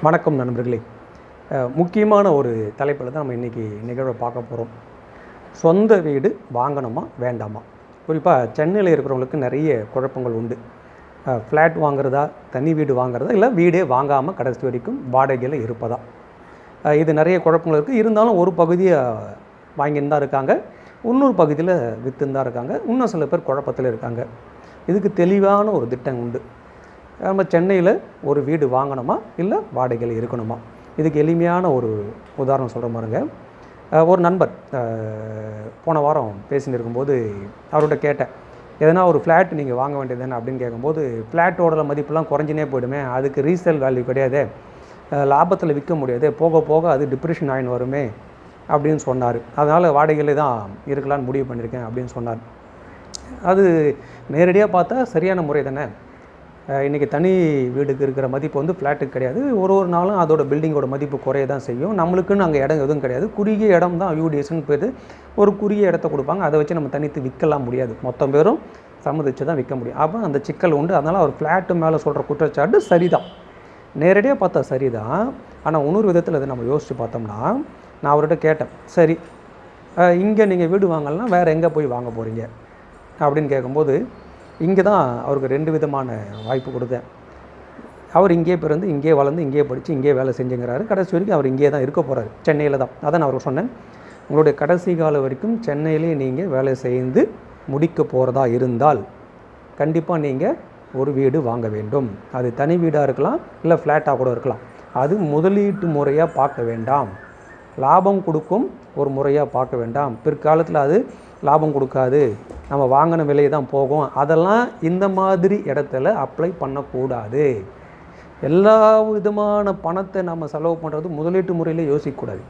வணக்கம் நண்பர்களே. முக்கியமான ஒரு தலைப்பில் தான் நம்ம இன்றைக்கி நிகழ்வை பார்க்க போகிறோம். சொந்த வீடு வாங்கணுமா வேண்டாமா? குறிப்பாக சென்னையில் இருக்கிறவங்களுக்கு நிறைய குழப்பங்கள் உண்டு. ஃப்ளாட் வாங்குறதா, தனி வீடு வாங்குறதா, இல்லை வீடே வாங்காமல் கடைசி வரைக்கும் வாடகையில் இருப்பதா? இது நிறைய குழப்பங்கள் இருக்குது. இருந்தாலும் ஒரு பகுதியை வாங்கின்னு தான் இருக்காங்க, இன்னொரு பகுதியில் விற்றுன்னு தான் இருக்காங்க, இன்னும் சில பேர் குழப்பத்தில் இருக்காங்க. இதுக்கு தெளிவான ஒரு திட்டம் உண்டு. நம்ம சென்னையில் ஒரு வீடு வாங்கணுமா இல்லை வாடகையில் இருக்கணுமா? இதுக்கு எளிமையான ஒரு உதாரணம் சொல்கிற மாதிரிங்க. ஒரு நண்பர் போன வாரம் பேசின்னு இருக்கும்போது அவர்கிட்ட கேட்டேன், எதனா ஒரு ஃப்ளாட் நீங்கள் வாங்க வேண்டியது தானே அப்படின்னு கேட்கும்போது, ஃப்ளாட்டோட மதிப்பெல்லாம் குறைஞ்சினே போயிடுமே, அதுக்கு ரீசேல் வேல்யூ கிடையாது, லாபத்தில் விற்க முடியாது, போக போக அது டிப்ரெஷன் ஆகின்னு வருமே அப்படின்னு சொன்னார். அதனால் வாடகையில் தான் இருக்கலான்னு முடிவு பண்ணியிருக்கேன் அப்படின்னு சொன்னார். அது நேரடியாக பார்த்தா சரியான முறை தானே. இன்றைக்கி தனி வீடுக்கு இருக்கிற மதிப்பு வந்து ஃப்ளாட்டுக்கு கிடையாது. ஒரு நாளும் அதோட பில்டிங்கோட மதிப்பு குறைய தான் செய்யும். நம்மளுக்குன்னு அங்கே இடம் எதுவும் கிடையாது. குறுகிய இடம் தான் யூடிஎஸ்ன்னு போய்ட்டு ஒரு குறுகிய இடத்த கொடுப்பாங்க. அதை வச்சு நம்ம தனித்து விற்கலாம் முடியாது. மொத்தம் பேரும் சம்மதிச்சு தான் விற்க முடியும். அப்போ அந்த சிக்கல் உண்டு. அதனால் அவர் ஃப்ளாட்டு மேலே சொல்கிற குற்றச்சாட்டு சரிதான், நேரடியாக பார்த்தா சரிதான். ஆனால் இன்னொரு விதத்தில் அதை நம்ம யோசித்து பார்த்தோம்னா, நான் அவர்கிட்ட கேட்டேன், சரி இங்கே நீங்கள் வீடு வாங்கலைன்னா வேறு எங்கே போய் வாங்க போகிறீங்க அப்படின்னு கேட்கும்போது, இங்கே தான் அவருக்கு 2 விதமான வாய்ப்பு கொடுத்தேன். அவர் இங்கேயே பிறந்து, இங்கேயே வளர்ந்து, இங்கேயே படித்து, இங்கேயே வேலை செஞ்சுங்கிறாரு. கடைசி வரைக்கும் அவர் இங்கேயே தான் இருக்க போகிறாரு, சென்னையில் தான். அதான் நான் அவருக்கு சொன்னேன், உங்களுடைய கடைசி காலம் வரைக்கும் சென்னையிலே நீங்கள் வேலை செய்து முடிக்க போகிறதா இருந்தால் கண்டிப்பாக நீங்கள் ஒரு வீடு வாங்க வேண்டும். அது தனி வீடாக இருக்கலாம், இல்லை ஃப்ளாட்டாக கூட இருக்கலாம். அது முதலீட்டு முறையாக பார்க்க வேண்டாம், லாபம் கொடுக்கும் ஒரு முறையாக பார்க்க வேண்டாம். பிற்காலத்தில் அது லாபம் கொடுக்காது, நம்ம வாங்கின விலையை தான் போகும். அதெல்லாம் இந்த மாதிரி இடத்துல அப்ளை பண்ணக்கூடாது. எல்லா விதமான பணத்தை நம்ம செலவு பண்ணுறது முதலீட்டு முறையில் யோசிக்கக்கூடாது.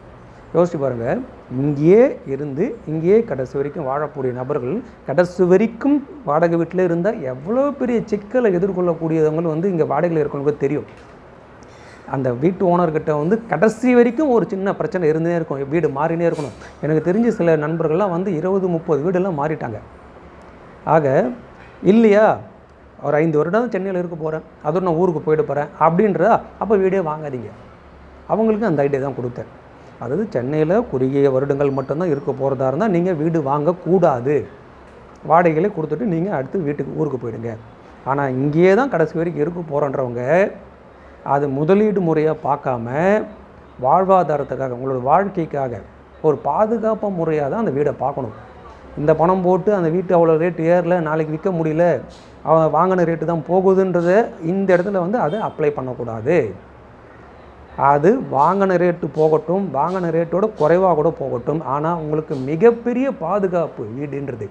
யோசிச்சு பாருங்கள், இங்கேயே இருந்து இங்கேயே கடைசி வரைக்கும் வாழக்கூடிய நபர்கள் கடைசி வரைக்கும் வாடகை வீட்டில் இருந்தால் எவ்வளோ பெரிய சிக்கலை எதிர்கொள்ளக்கூடியவங்களும் வந்து இங்கே வாடகையில் இருக்கிறவங்களுக்கு தெரியும். அந்த வீட்டு ஓனர்கிட்ட வந்து கடைசி வரைக்கும் ஒரு சின்ன பிரச்சனை இருந்தே இருக்கும், வீடு மாறினே இருக்கணும். எனக்கு தெரிஞ்ச சில நண்பர்கள்லாம் வந்து 20-30 வீடெல்லாம் மாறிட்டாங்க. ஆக இல்லையா, ஒரு 5 வருடம் சென்னையில் இருக்க போகிறேன், அதுவும் நான் ஊருக்கு போயிட்டு போகிறேன் அப்படின்றா, அப்போ வீடே வாங்காதீங்க. அவங்களுக்கு அந்த ஐடியா தான் கொடுத்தேன். அதாவது சென்னையில் குறுகிய வருடங்கள் மட்டும்தான் இருக்க போகிறதா இருந்தால் நீங்கள் வீடு வாங்கக்கூடாது, வாடகைகளே கொடுத்துட்டு நீங்கள் அடுத்து வீட்டுக்கு ஊருக்கு போயிடுங்க. ஆனால் இங்கேயே தான் கடைசி வரைக்கும் இருக்க போகிறன்றவங்க அது முதலீடு முறையாக பார்க்காம வாழ்வாதாரத்துக்காக, உங்களோட வாழ்க்கைக்காக ஒரு பாதுகாப்பாக முறையாக தான் அந்த வீடை பார்க்கணும். இந்த பணம் போட்டு அந்த வீட்டு அவ்வளோ ரேட்டு ஏறல, நாளைக்கு விற்க முடியல, அவன் வாங்கின ரேட்டு தான் போகுதுன்றதை இந்த இடத்துல வந்து அதை அப்ளை பண்ணக்கூடாது. அது வாங்கின ரேட்டு போகட்டும், வாங்கின ரேட்டோட குறைவாக கூட போகட்டும், ஆனால் உங்களுக்கு மிகப்பெரிய பாதுகாப்பு வீடுன்றது.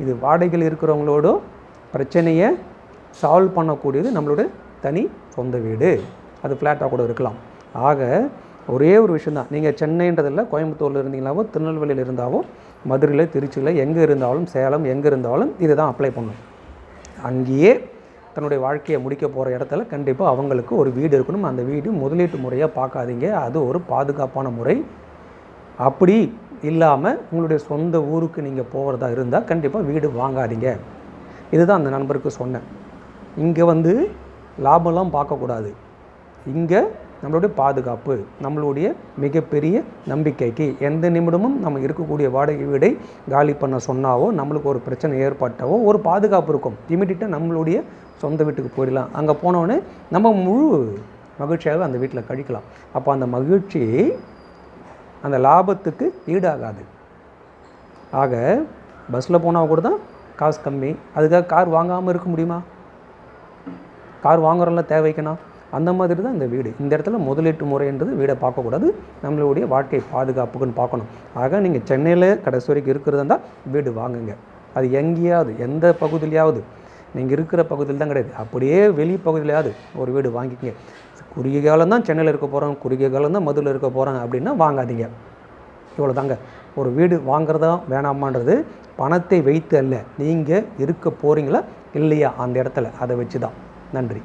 இது வாடகையில் இருக்கிறவங்களோட பிரச்சனையை சால்வ் பண்ணக்கூடியது நம்மளோட தனி சொந்த வீடு. அது ஃப்ளாட்டாக கூட இருக்கலாம். ஆக ஒரே ஒரு விஷயந்தான், நீங்கள் சென்னைன்றதில்லை, கோயம்புத்தூரில் இருந்தீங்களாவோ, திருநெல்வேலியில் இருந்தாவோ, மதுரையில், திருச்சியில், எங்கே இருந்தாலும், சேலம் எங்கே இருந்தாலும் இதை தான் அப்ளை பண்ணணும். அங்கேயே தன்னுடைய வாழ்க்கையை முடிக்க போகிற இடத்துல கண்டிப்பாக அவங்களுக்கு ஒரு வீடு இருக்கணும். அந்த வீடு முதலீட்டு முறையாக பார்க்காதீங்க, அது ஒரு பாதுகாப்பான முறை. அப்படி இல்லாமல் உங்களுடைய சொந்த ஊருக்கு நீங்கள் போகிறதா இருந்தால் கண்டிப்பாக வீடு வாங்காதீங்க. இதுதான் அந்த நண்பருக்கு சொன்னேன். இங்கே வந்து லாபம்லாம் பார்க்கக்கூடாது, இங்கே நம்மளுடைய பாதுகாப்பு, நம்மளுடைய மிகப்பெரிய நம்பிக்கைக்கு எந்த நிமிடமும் நம்ம இருக்கக்கூடிய வாடகை வீடை காலி பண்ண சொன்னாவோ, நம்மளுக்கு ஒரு பிரச்சனை ஏற்பட்டாவோ ஒரு பாதுகாப்பு இருக்கும். இமீடியட்டாக நம்மளுடைய சொந்த வீட்டுக்கு போயிடலாம். அங்கே போனோடனே நம்ம முழு மகிழ்ச்சியாக அந்த வீட்டில் கழிக்கலாம். அப்போ அந்த மகிழ்ச்சி அந்த லாபத்துக்கு ஈடாகாது. ஆக பஸ்ஸில் போனால் கூட தான் காசு கம்மி, அதுக்காக கார் வாங்காமல் இருக்க முடியுமா? கார் வாங்குறோம்ல தேவைக்கணும். அந்த மாதிரி தான் இந்த வீடு. இந்த இடத்துல முதலீட்டு முறைன்றது வீடை பார்க்கக்கூடாது, நம்மளுடைய வாழ்க்கை பாதுகாப்புக்குன்னு பார்க்கணும். ஆக நீங்கள் சென்னையில் கடைசி வரைக்கும் இருக்கிறதா இருந்தால் வீடு வாங்குங்க. அது எங்கேயாவது எந்த பகுதியிலையாவது, நீங்கள் இருக்கிற பகுதியில் தான் கிடையாது, அப்படியே வெளி பகுதியிலையாவது ஒரு வீடு வாங்கிக்கங்க. குறுகிய காலம் தான் சென்னையில் இருக்க போகிறோம், குறுகிய காலம் தான் மதுரையில் இருக்க போகிறாங்க அப்படின்னா வாங்காதீங்க. இவ்வளோ தாங்க. ஒரு வீடு வாங்குறதா வேணாமான்றது பணத்தை வைத்து அல்ல, நீங்கள் இருக்க போகிறீங்களா இல்லையா அந்த இடத்துல, அதை வச்சு தான். நன்றி.